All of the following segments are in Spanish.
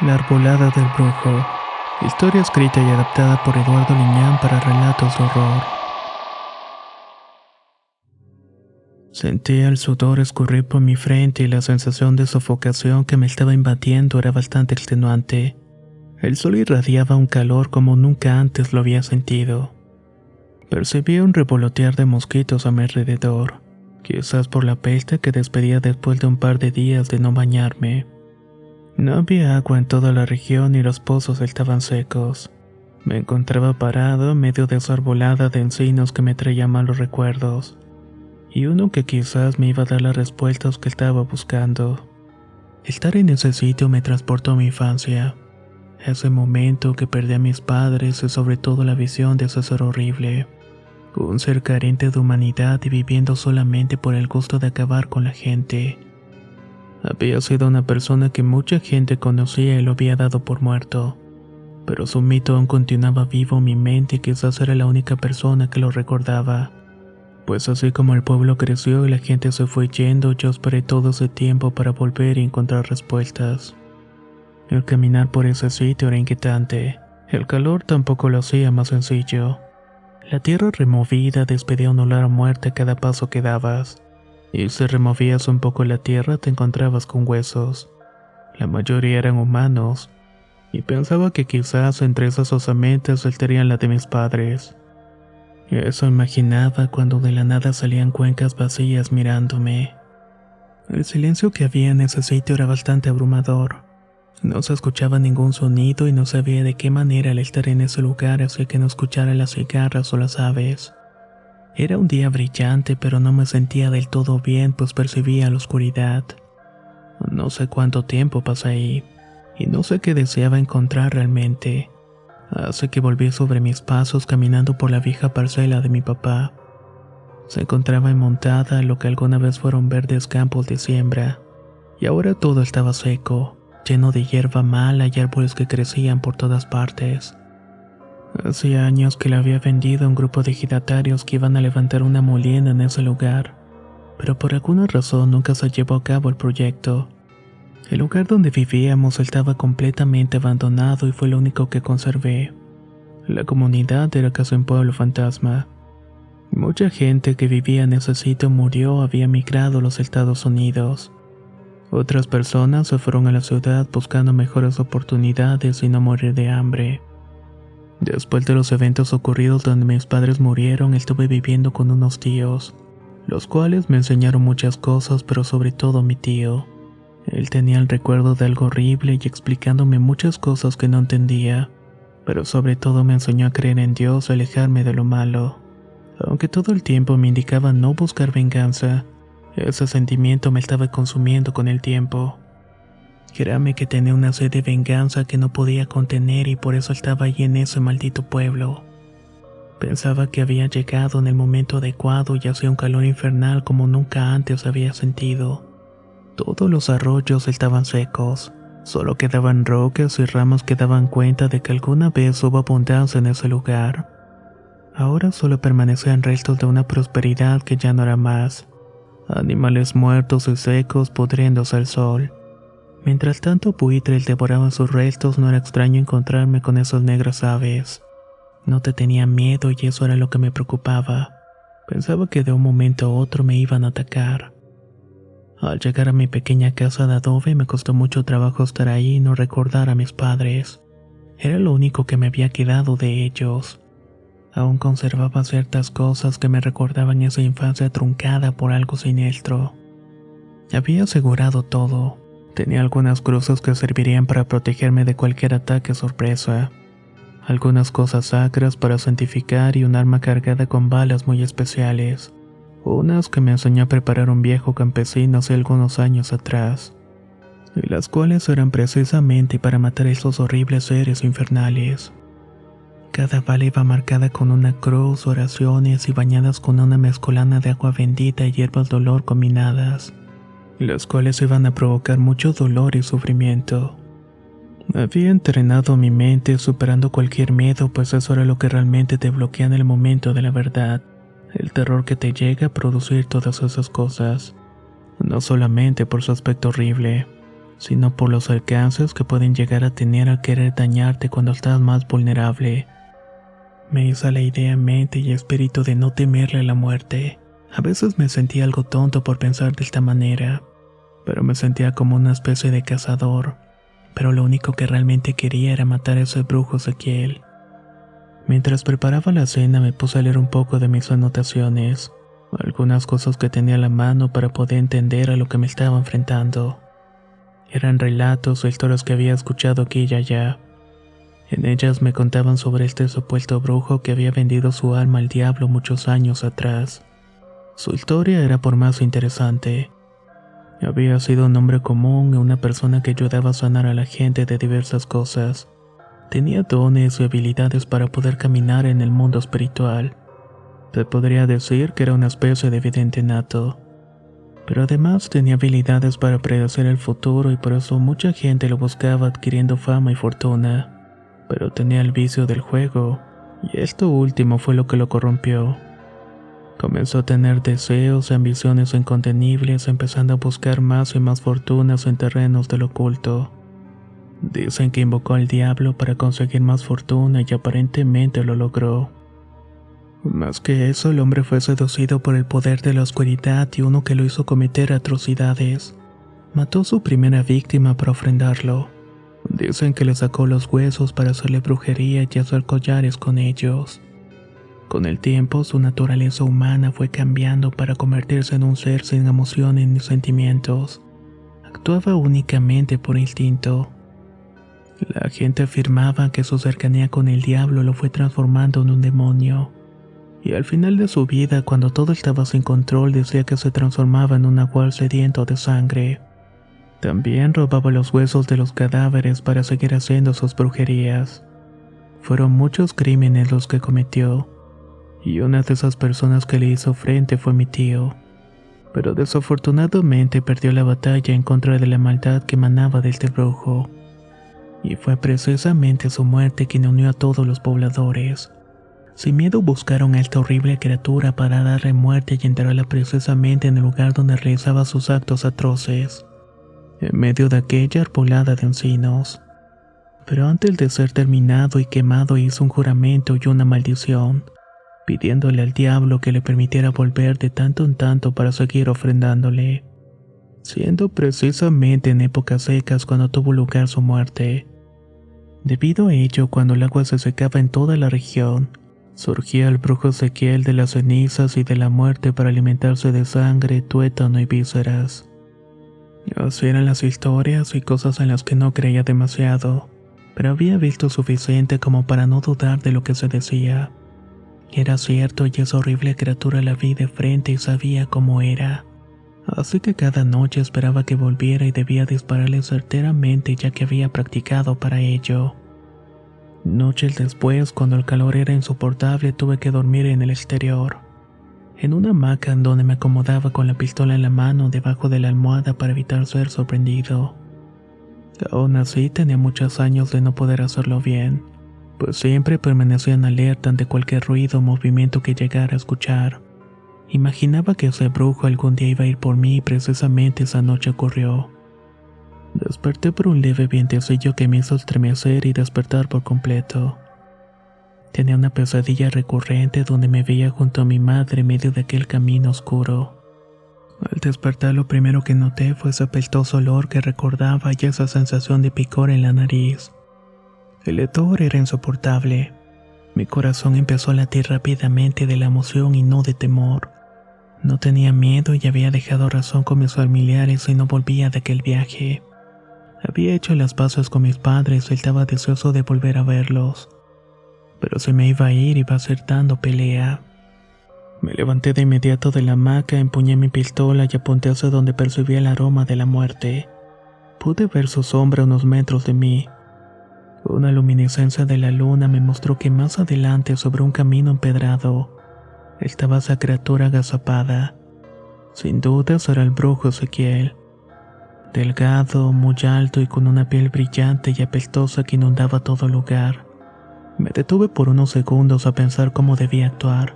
La arbolada del brujo. Historia escrita y adaptada por Eduardo Liñán para relatos de horror. Sentía el sudor escurrir por mi frente y la sensación de sofocación que me estaba invadiendo era bastante extenuante. El sol irradiaba un calor como nunca antes lo había sentido. Percibía un revolotear de mosquitos a mi alrededor, quizás por la peste que despedía después de un par de días de no bañarme. No había agua en toda la región y los pozos estaban secos. Me encontraba parado en medio de esa arbolada de encinos que me traía malos recuerdos, y uno que quizás me iba a dar las respuestas que estaba buscando. Estar en ese sitio me transportó a mi infancia, ese momento que perdí a mis padres y sobre todo la visión de ese ser horrible, un ser carente de humanidad y viviendo solamente por el gusto de acabar con la gente. Había sido una persona que mucha gente conocía y lo había dado por muerto, pero su mito aún continuaba vivo en mi mente y quizás era la única persona que lo recordaba. Pues así como el pueblo creció y la gente se fue yendo, yo esperé todo ese tiempo para volver y encontrar respuestas. El caminar por ese sitio era inquietante. El calor tampoco lo hacía más sencillo. La tierra removida despedía un olor a muerte a cada paso que dabas. Y si removías un poco la tierra te encontrabas con huesos. La mayoría eran humanos, y pensaba que quizás entre esas osamentas saltarían la de mis padres. Eso imaginaba cuando de la nada salían cuencas vacías mirándome. El silencio que había en ese sitio era bastante abrumador. No se escuchaba ningún sonido y no sabía de qué manera al estar en ese lugar hacía que no escuchara las cigarras o las aves. Era un día brillante, pero no me sentía del todo bien, pues percibía la oscuridad. No sé cuánto tiempo pasé ahí, y no sé qué deseaba encontrar realmente. Así que volví sobre mis pasos caminando por la vieja parcela de mi papá. Se encontraba enmontada lo que alguna vez fueron verdes campos de siembra, y ahora todo estaba seco, lleno de hierba mala y árboles que crecían por todas partes. Hacía años que le había vendido a un grupo de ejidatarios que iban a levantar una molienda en ese lugar, pero por alguna razón nunca se llevó a cabo el proyecto. El lugar donde vivíamos estaba completamente abandonado y fue lo único que conservé. La comunidad era casi un pueblo fantasma. Mucha gente que vivía en ese sitio murió o había migrado a los Estados Unidos. Otras personas se fueron a la ciudad buscando mejores oportunidades y no morir de hambre. Después de los eventos ocurridos donde mis padres murieron, estuve viviendo con unos tíos, los cuales me enseñaron muchas cosas, pero sobre todo mi tío. Él tenía el recuerdo de algo horrible y explicándome muchas cosas que no entendía, pero sobre todo me enseñó a creer en Dios y alejarme de lo malo. Aunque todo el tiempo me indicaba no buscar venganza, ese sentimiento me estaba consumiendo con el tiempo. Créame que tenía una sed de venganza que no podía contener y por eso estaba allí en ese maldito pueblo. Pensaba que había llegado en el momento adecuado y hacía un calor infernal como nunca antes había sentido. Todos los arroyos estaban secos, solo quedaban rocas y ramas que daban cuenta de que alguna vez hubo abundancia en ese lugar. Ahora solo permanecían restos de una prosperidad que ya no era más. Animales muertos y secos pudriéndose al sol. Mientras tanto buitres devoraban sus restos, no era extraño encontrarme con esas negras aves. No te tenía miedo y eso era lo que me preocupaba. Pensaba que de un momento a otro me iban a atacar. Al llegar a mi pequeña casa de adobe me costó mucho trabajo estar ahí y no recordar a mis padres. Era lo único que me había quedado de ellos. Aún conservaba ciertas cosas que me recordaban esa infancia truncada por algo siniestro. Había asegurado todo. Tenía algunas cruces que servirían para protegerme de cualquier ataque sorpresa. Algunas cosas sacras para santificar y un arma cargada con balas muy especiales. Unas que me enseñó a preparar un viejo campesino hace algunos años atrás. Y las cuales eran precisamente para matar a esos horribles seres infernales. Cada bala iba marcada con una cruz, oraciones y bañadas con una mezcolana de agua bendita y hierbas de olor combinadas, las cuales iban a provocar mucho dolor y sufrimiento. Había entrenado mi mente superando cualquier miedo, pues eso era lo que realmente te bloquea en el momento de la verdad, el terror que te llega a producir todas esas cosas, no solamente por su aspecto horrible, sino por los alcances que pueden llegar a tener al querer dañarte cuando estás más vulnerable. Me hizo la idea en mente y espíritu de no temerle a la muerte. A veces me sentía algo tonto por pensar de esta manera, pero me sentía como una especie de cazador. Pero lo único que realmente quería era matar a ese brujo Ezequiel. Mientras preparaba la cena me puse a leer un poco de mis anotaciones, algunas cosas que tenía a la mano para poder entender a lo que me estaba enfrentando. Eran relatos o historias que había escuchado aquí y allá. En ellas me contaban sobre este supuesto brujo que había vendido su alma al diablo muchos años atrás. Su historia era por más interesante. Había sido un hombre común y una persona que ayudaba a sanar a la gente de diversas cosas. Tenía dones y habilidades para poder caminar en el mundo espiritual. Se podría decir que era una especie de vidente nato. Pero además tenía habilidades para predecir el futuro y por eso mucha gente lo buscaba adquiriendo fama y fortuna. Pero tenía el vicio del juego, y esto último fue lo que lo corrompió. Comenzó a tener deseos y ambiciones incontenibles, empezando a buscar más y más fortunas en terrenos del oculto. Dicen que invocó al diablo para conseguir más fortuna y aparentemente lo logró. Más que eso, el hombre fue seducido por el poder de la oscuridad y uno que lo hizo cometer atrocidades. Mató a su primera víctima para ofrendarlo. Dicen que le sacó los huesos para hacerle brujería y hacer collares con ellos. Con el tiempo, su naturaleza humana fue cambiando para convertirse en un ser sin emociones ni sentimientos. Actuaba únicamente por instinto. La gente afirmaba que su cercanía con el diablo lo fue transformando en un demonio. Y al final de su vida, cuando todo estaba sin control, decía que se transformaba en un nahual sediento de sangre. También robaba los huesos de los cadáveres para seguir haciendo sus brujerías. Fueron muchos crímenes los que cometió, y una de esas personas que le hizo frente fue mi tío. Pero desafortunadamente perdió la batalla en contra de la maldad que emanaba de este brujo. Y fue precisamente su muerte quien unió a todos los pobladores. Sin miedo buscaron a esta horrible criatura para darle muerte y enterrarla precisamente en el lugar donde realizaba sus actos atroces, en medio de aquella arbolada de encinos. Pero antes de ser terminado y quemado hizo un juramento y una maldición, pidiéndole al diablo que le permitiera volver de tanto en tanto para seguir ofrendándole, siendo precisamente en épocas secas cuando tuvo lugar su muerte. Debido a ello, cuando el agua se secaba en toda la región, surgía el brujo Ezequiel de las cenizas y de la muerte para alimentarse de sangre, tuétano y vísceras. Así eran las historias y cosas en las que no creía demasiado, pero había visto suficiente como para no dudar de lo que se decía. Era cierto y esa horrible criatura la vi de frente y sabía cómo era. Así que cada noche esperaba que volviera y debía dispararle certeramente ya que había practicado para ello. Noches después, cuando el calor era insoportable, tuve que dormir en el exterior, en una hamaca en donde me acomodaba con la pistola en la mano debajo de la almohada para evitar ser sorprendido. Aún así, tenía muchos años de no poder hacerlo bien, pues siempre permanecía en alerta ante cualquier ruido o movimiento que llegara a escuchar. Imaginaba que ese brujo algún día iba a ir por mí y precisamente esa noche ocurrió. Desperté por un leve vientecillo que me hizo estremecer y despertar por completo. Tenía una pesadilla recurrente donde me veía junto a mi madre en medio de aquel camino oscuro. Al despertar lo primero que noté fue ese apestoso olor que recordaba y esa sensación de picor en la nariz. El hedor era insoportable. Mi corazón empezó a latir rápidamente de la emoción y no de temor. No tenía miedo y había dejado razón con mis familiares y no volvía de aquel viaje. Había hecho las paces con mis padres y estaba deseoso de volver a verlos. Pero si me iba a ir iba a ser dando pelea. Me levanté de inmediato de la hamaca, empuñé mi pistola y apunté hacia donde percibía el aroma de la muerte. Pude ver su sombra a unos metros de mí. Una luminiscencia de la luna me mostró que más adelante, sobre un camino empedrado, estaba esa criatura agazapada. Sin dudas era el brujo Ezequiel. Delgado, muy alto y con una piel brillante y apestosa que inundaba todo el lugar. Me detuve por unos segundos a pensar cómo debía actuar.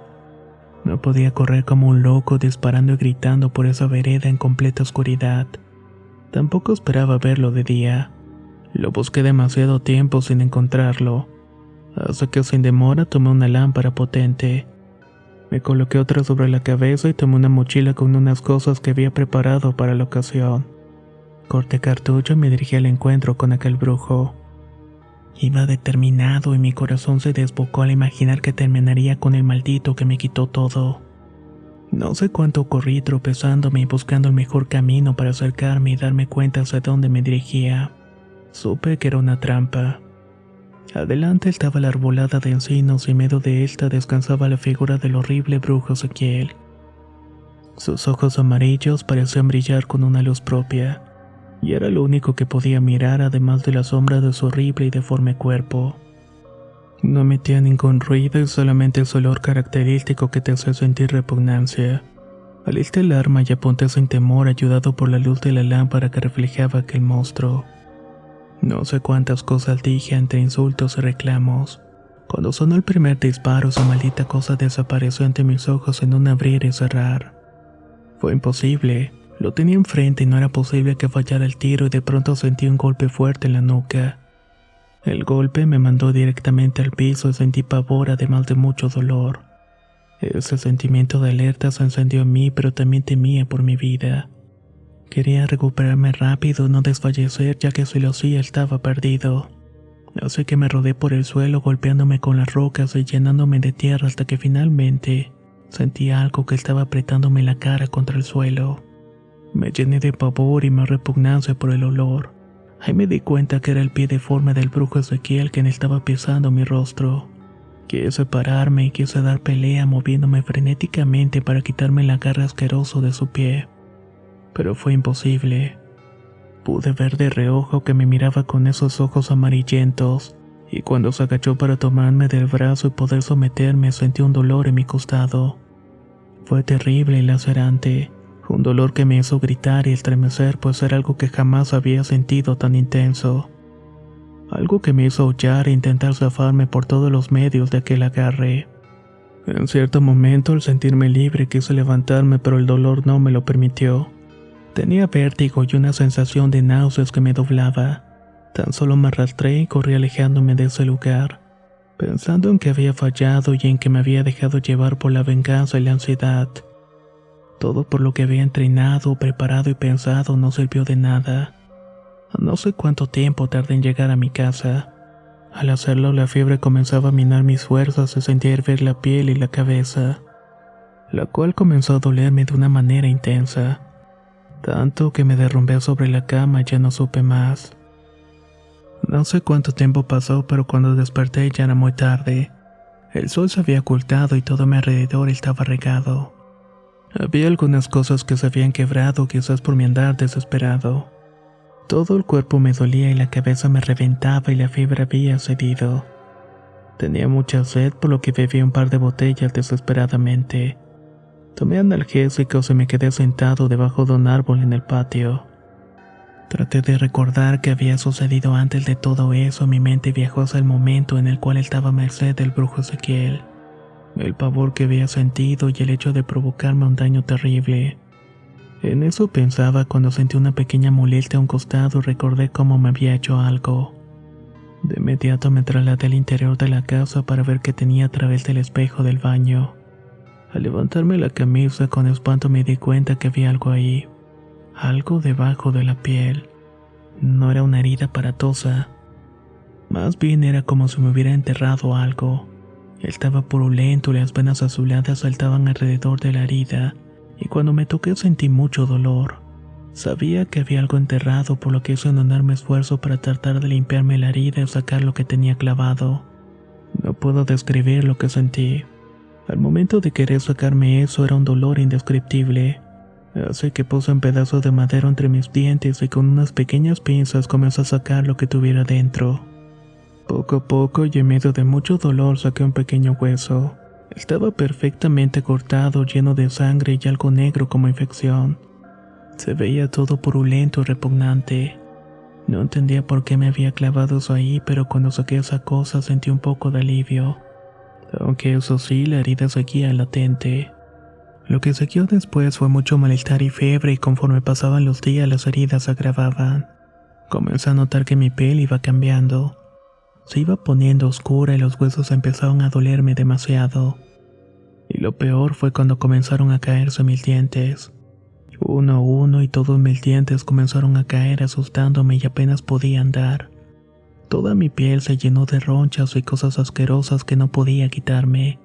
No podía correr como un loco disparando y gritando por esa vereda en completa oscuridad. Tampoco esperaba verlo de día. Lo busqué demasiado tiempo sin encontrarlo, hasta que sin demora tomé una lámpara potente. Me coloqué otra sobre la cabeza y tomé una mochila con unas cosas que había preparado para la ocasión. Corté cartucho y me dirigí al encuentro con aquel brujo. Iba determinado y mi corazón se desbocó al imaginar que terminaría con el maldito que me quitó todo. No sé cuánto corrí tropezándome y buscando el mejor camino para acercarme y darme cuenta hacia dónde me dirigía. Supe que era una trampa. Adelante estaba la arbolada de encinos y en medio de esta descansaba la figura del horrible brujo Ezequiel. Sus ojos amarillos parecían brillar con una luz propia, y era lo único que podía mirar además de la sombra de su horrible y deforme cuerpo. No emitía ningún ruido y solamente ese olor característico que te hace sentir repugnancia. Alisté el arma y apunté sin temor ayudado por la luz de la lámpara que reflejaba aquel monstruo. No sé cuántas cosas dije entre insultos y reclamos. Cuando sonó el primer disparo, esa maldita cosa desapareció ante mis ojos en un abrir y cerrar. Fue imposible. Lo tenía enfrente y no era posible que fallara el tiro y de pronto sentí un golpe fuerte en la nuca. El golpe me mandó directamente al piso y sentí pavor además de mucho dolor. Ese sentimiento de alerta se encendió en mí, pero también temía por mi vida. Quería recuperarme rápido y no desfallecer, ya que si lo hacía estaba perdido. Así que me rodé por el suelo golpeándome con las rocas y llenándome de tierra hasta que finalmente sentí algo que estaba apretándome la cara contra el suelo. Me llené de pavor y más repugnancia por el olor. Ahí me di cuenta que era el pie deforme del brujo Ezequiel quien estaba pisando mi rostro. Quise pararme y quise dar pelea moviéndome frenéticamente para quitarme el agarre asqueroso de su pie. Pero fue imposible. Pude ver de reojo que me miraba con esos ojos amarillentos, y cuando se agachó para tomarme del brazo y poder someterme sentí un dolor en mi costado. Fue terrible y lacerante, un dolor que me hizo gritar y estremecer, pues era algo que jamás había sentido tan intenso. Algo que me hizo aullar e intentar zafarme por todos los medios de aquel agarre. En cierto momento, al sentirme libre, quise levantarme, pero el dolor no me lo permitió. Tenía vértigo y una sensación de náuseas que me doblaba. Tan solo me arrastré y corrí alejándome de ese lugar, pensando en que había fallado y en que me había dejado llevar por la venganza y la ansiedad. Todo por lo que había entrenado, preparado y pensado no sirvió de nada. No sé cuánto tiempo tardé en llegar a mi casa. Al hacerlo, la fiebre comenzaba a minar mis fuerzas y sentía hervir la piel y la cabeza, la cual comenzó a dolerme de una manera intensa. Tanto que me derrumbé sobre la cama y ya no supe más. No sé cuánto tiempo pasó, pero cuando desperté ya era muy tarde. El sol se había ocultado y todo a mi alrededor estaba regado. Había algunas cosas que se habían quebrado, quizás por mi andar desesperado. Todo el cuerpo me dolía y la cabeza me reventaba y la fiebre había cedido. Tenía mucha sed, por lo que bebí un par de botellas desesperadamente. Tomé analgésicos y me quedé sentado debajo de un árbol en el patio. Traté de recordar qué había sucedido antes de todo eso. Mi mente viajó hacia el momento en el cual estaba a merced del brujo Ezequiel. El pavor que había sentido y el hecho de provocarme un daño terrible. En eso pensaba cuando sentí una pequeña molestia a un costado y recordé cómo me había hecho algo. De inmediato me trasladé al interior de la casa para ver qué tenía a través del espejo del baño. Al levantarme la camisa, con espanto me di cuenta que había algo ahí. Algo debajo de la piel. No era una herida aparatosa. Más bien era como si me hubiera enterrado algo. Estaba purulento y las venas azuladas saltaban alrededor de la herida, y cuando me toqué sentí mucho dolor. Sabía que había algo enterrado, por lo que hice un enorme esfuerzo para tratar de limpiarme la herida y sacar lo que tenía clavado. No puedo describir lo que sentí. Al momento de querer sacarme eso era un dolor indescriptible, así que puse un pedazo de madera entre mis dientes y con unas pequeñas pinzas comencé a sacar lo que tuviera dentro. Poco a poco y en medio de mucho dolor saqué un pequeño hueso. Estaba perfectamente cortado, lleno de sangre y algo negro como infección. Se veía todo purulento y repugnante. No entendía por qué me había clavado eso ahí, pero cuando saqué esa cosa sentí un poco de alivio. Aunque eso sí, la herida seguía latente. Lo que siguió después fue mucho malestar y fiebre, y conforme pasaban los días las heridas se agravaban. Comencé a notar que mi piel iba cambiando. Se iba poniendo oscura y los huesos empezaron a dolerme demasiado. Y lo peor fue cuando comenzaron a caerse mis dientes. Uno a uno, y todos mis dientes comenzaron a caer asustándome y apenas podía andar. Toda mi piel se llenó de ronchas y cosas asquerosas que no podía quitarme.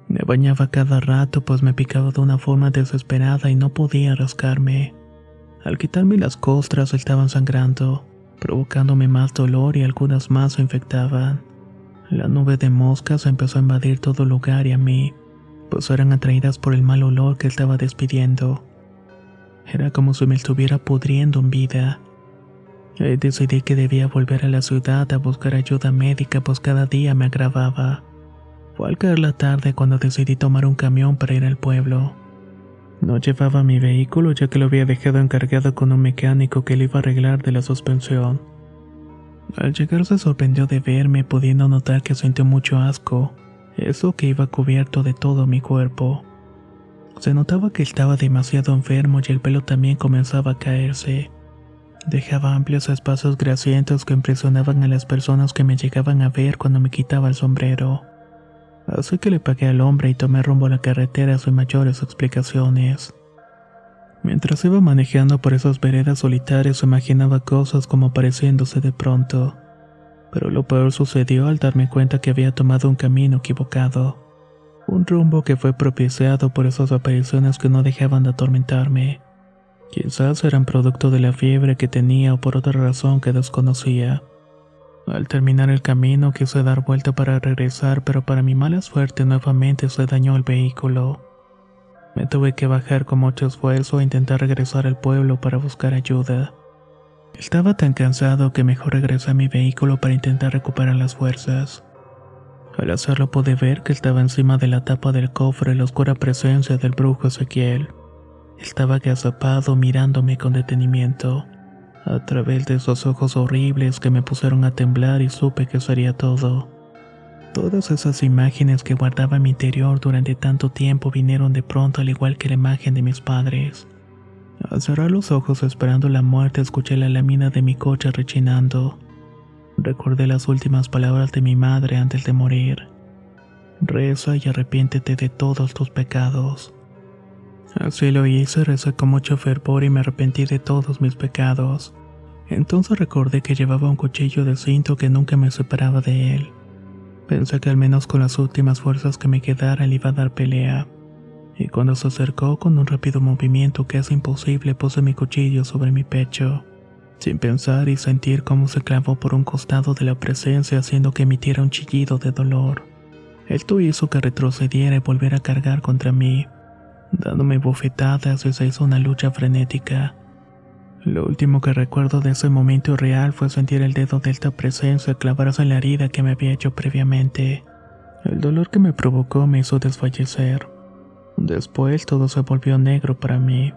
Me bañaba cada rato pues me picaba de una forma desesperada y no podía rascarme. Al quitarme las costras estaban sangrando, provocándome más dolor y algunas más se infectaban. La nube de moscas empezó a invadir todo el lugar y a mí, pues eran atraídas por el mal olor que estaba despidiendo. Era como si me estuviera pudriendo en vida. Decidí que debía volver a la ciudad a buscar ayuda médica pues cada día me agravaba. Fue al caer la tarde cuando decidí tomar un camión para ir al pueblo. No llevaba mi vehículo ya que lo había dejado encargado con un mecánico que le iba a arreglar de la suspensión. Al llegar se sorprendió de verme, pudiendo notar que sintió mucho asco, eso que iba cubierto de todo mi cuerpo. Se notaba que estaba demasiado enfermo y el pelo también comenzaba a caerse. Dejaba amplios espacios grasientos que impresionaban a las personas que me llegaban a ver cuando me quitaba el sombrero. Así que le pagué al hombre y tomé rumbo a la carretera sin mayores explicaciones. Mientras iba manejando por esas veredas solitarias imaginaba cosas como apareciéndose de pronto. Pero lo peor sucedió al darme cuenta que había tomado un camino equivocado. Un rumbo que fue propiciado por esas apariciones que no dejaban de atormentarme. Quizás eran producto de la fiebre que tenía o por otra razón que desconocía. Al terminar el camino quise dar vuelta para regresar, pero para mi mala suerte nuevamente se dañó el vehículo. Me tuve que bajar con mucho esfuerzo e intentar regresar al pueblo para buscar ayuda. Estaba tan cansado que mejor regresé a mi vehículo para intentar recuperar las fuerzas. Al hacerlo pude ver que estaba encima de la tapa del cofre la oscura presencia del brujo Ezequiel. Estaba agazapado mirándome con detenimiento. A través de esos ojos horribles que me pusieron a temblar y supe que sería todo. Todas esas imágenes que guardaba en mi interior durante tanto tiempo vinieron de pronto al igual que la imagen de mis padres. Al cerrar los ojos esperando la muerte escuché la lámina de mi coche rechinando. Recordé las últimas palabras de mi madre antes de morir. Reza y arrepiéntete de todos tus pecados. Así lo hice, recé con mucho fervor y me arrepentí de todos mis pecados. Entonces recordé que llevaba un cuchillo de cinto que nunca me separaba de él. Pensé que al menos con las últimas fuerzas que me quedaran le iba a dar pelea. Y cuando se acercó con un rápido movimiento que es imposible puse mi cuchillo sobre mi pecho. Sin pensar y sentir cómo se clavó por un costado de la presencia haciendo que emitiera un chillido de dolor. Esto hizo que retrocediera y volviera a cargar contra mí, dándome bofetadas y se hizo una lucha frenética. Lo último que recuerdo de ese momento real fue sentir el dedo de esta presencia clavarse en la herida que me había hecho previamente. El dolor que me provocó me hizo desfallecer. Después todo se volvió negro para mí.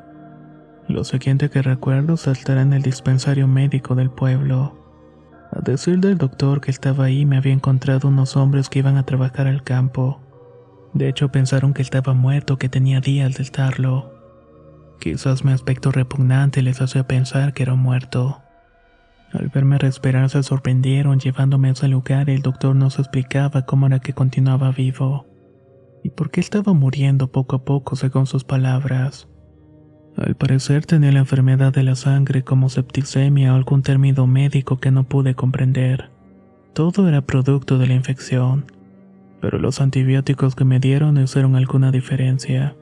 Lo siguiente que recuerdo es estar en el dispensario médico del pueblo. A decir del doctor que estaba ahí me había encontrado unos hombres que iban a trabajar al campo. De hecho pensaron que estaba muerto, que tenía días de estarlo. Quizás mi aspecto repugnante les hacía pensar que era muerto. Al verme respirar se sorprendieron llevándome a ese lugar y el doctor nos explicaba cómo era que continuaba vivo. Y por qué estaba muriendo poco a poco según sus palabras. Al parecer tenía la enfermedad de la sangre como septicemia o algún término médico que no pude comprender. Todo era producto de la infección. Pero los antibióticos que me dieron no hicieron alguna diferencia.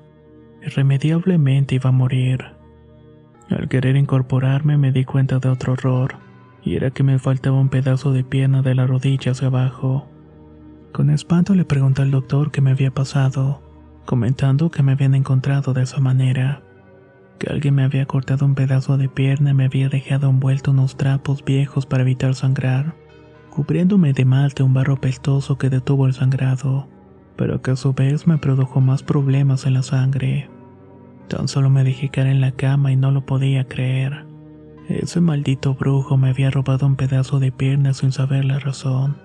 Irremediablemente iba a morir. Al querer incorporarme me di cuenta de otro horror, y era que me faltaba un pedazo de pierna de la rodilla hacia abajo. Con espanto le pregunté al doctor qué me había pasado, comentando que me habían encontrado de esa manera, que alguien me había cortado un pedazo de pierna y me había dejado envuelto unos trapos viejos para evitar sangrar, cubriéndome de malte un barro pestoso que detuvo el sangrado, pero que a su vez me produjo más problemas en la sangre. Tan solo me dejé caer en la cama y no lo podía creer. Ese maldito brujo me había robado un pedazo de pierna sin saber la razón.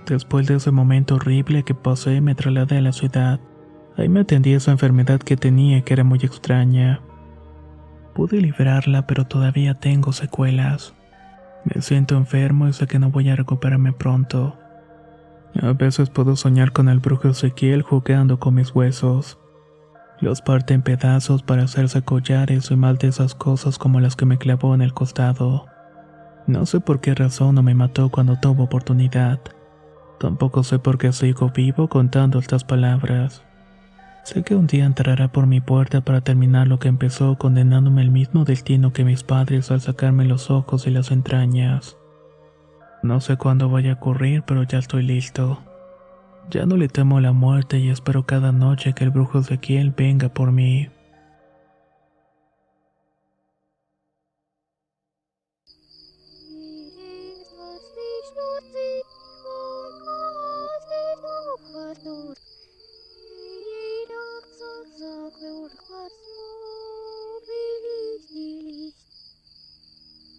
Después de ese momento horrible que pasé me trasladé a la ciudad, Ahí me atendí a esa enfermedad que tenía que era muy extraña. Pude librarla, pero todavía tengo secuelas. Me siento enfermo y sé que no voy a recuperarme pronto. A veces puedo soñar con el brujo Ezequiel jugando con mis huesos. Los parte en pedazos para hacerse collares y mal de esas cosas como las que me clavó en el costado. No sé por qué razón no me mató cuando tuvo oportunidad. Tampoco sé por qué sigo vivo contando estas palabras. Sé que un día entrará por mi puerta para terminar lo que empezó condenándome al mismo destino que mis padres al sacarme los ojos y las entrañas. No sé cuándo vaya a ocurrir, pero ya estoy listo. Ya no le temo a la muerte y espero cada noche que el brujo Ezequiel venga por mí.